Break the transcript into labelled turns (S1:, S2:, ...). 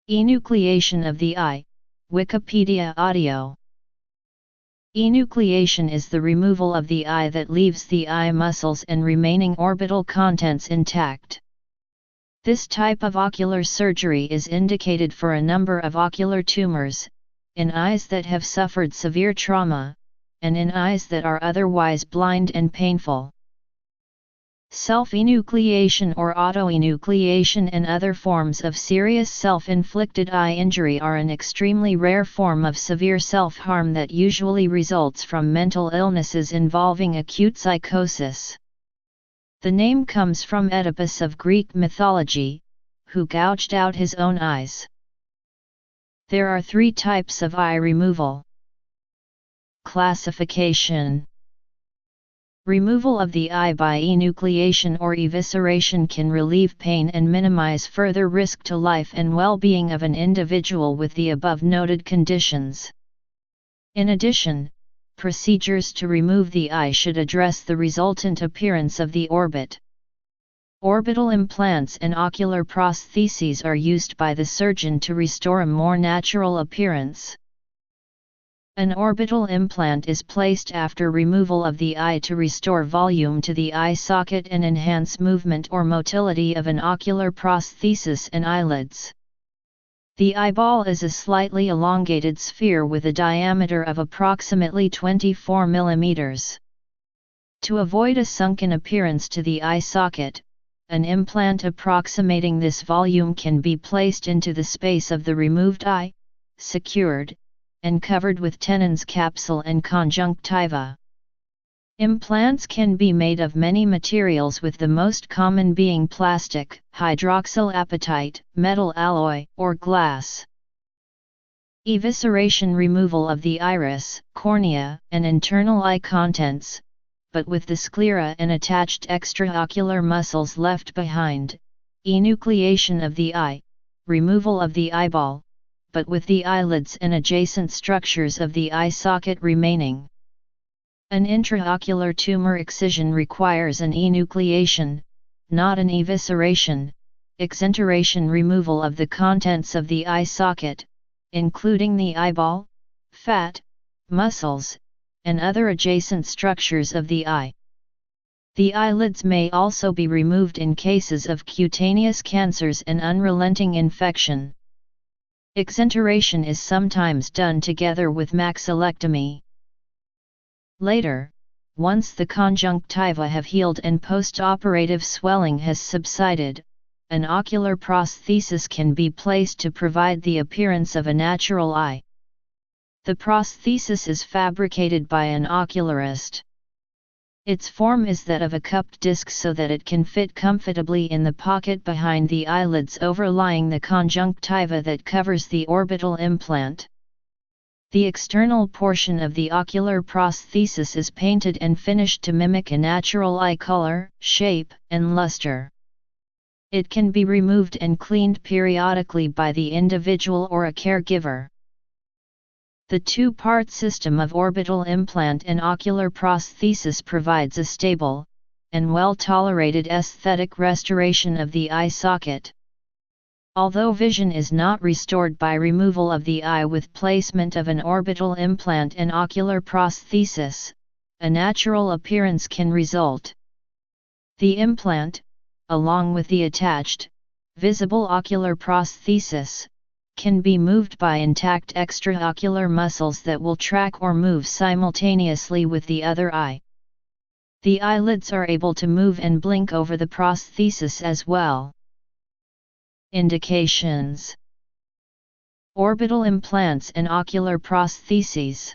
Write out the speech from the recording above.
S1: Enucleation of the eye, Wikipedia audio. Enucleation is the removal of the eye that leaves the eye muscles and remaining orbital contents intact. This type of ocular surgery is indicated for a number of ocular tumors, in eyes that have suffered severe trauma, and in eyes that are otherwise blind and painful. Self-enucleation or autoenucleation and other forms of serious self-inflicted eye injury are an extremely rare form of severe self-harm that usually results from mental illnesses involving acute psychosis. The name comes from Oedipus of Greek mythology, who gouged out his own eyes. There are 3 types of eye removal. Classification. Removal of the eye by enucleation or evisceration can relieve pain and minimize further risk to life and well-being of an individual with the above noted conditions. In addition, procedures to remove the eye should address the resultant appearance of the orbit. Orbital implants and ocular prostheses are used by the surgeon to restore a more natural appearance. An orbital implant is placed after removal of the eye to restore volume to the eye socket and enhance movement or motility of an ocular prosthesis and eyelids. The eyeball is a slightly elongated sphere with a diameter of approximately 24 mm. To avoid a sunken appearance to the eye socket, an implant approximating this volume can be placed into the space of the removed eye, secured, and covered with Tennant's capsule and conjunctiva. Implants can be made of many materials, with the most common being plastic, hydroxyapatite, metal alloy, or glass. Evisceration: removal of the iris, cornea, and internal eye contents, but with the sclera and attached extraocular muscles left behind. Enucleation of the eye: removal of the eyeball, but with the eyelids and adjacent structures of the eye socket remaining. An intraocular tumor excision requires an enucleation, not an evisceration. Exenteration: removal of the contents of the eye socket, including the eyeball, fat, muscles, and other adjacent structures of the eye. The eyelids may also be removed in cases of cutaneous cancers and unrelenting infection. Exenteration is sometimes done together with maxillectomy. Later, once the conjunctiva have healed and post-operative swelling has subsided, an ocular prosthesis can be placed to provide the appearance of a natural eye. The prosthesis is fabricated by an ocularist. Its form is that of a cupped disc so that it can fit comfortably in the pocket behind the eyelids overlying the conjunctiva that covers the orbital implant. The external portion of the ocular prosthesis is painted and finished to mimic a natural eye color, shape, and luster. It can be removed and cleaned periodically by the individual or a caregiver. The 2-part system of orbital implant and ocular prosthesis provides a stable, and well-tolerated aesthetic restoration of the eye socket. Although vision is not restored by removal of the eye with placement of an orbital implant and ocular prosthesis, a natural appearance can result. The implant, along with the attached, visible ocular prosthesis, can be moved by intact extraocular muscles that will track or move simultaneously with the other eye. The eyelids are able to move and blink over the prosthesis as well. Indications: orbital implants and ocular prostheses.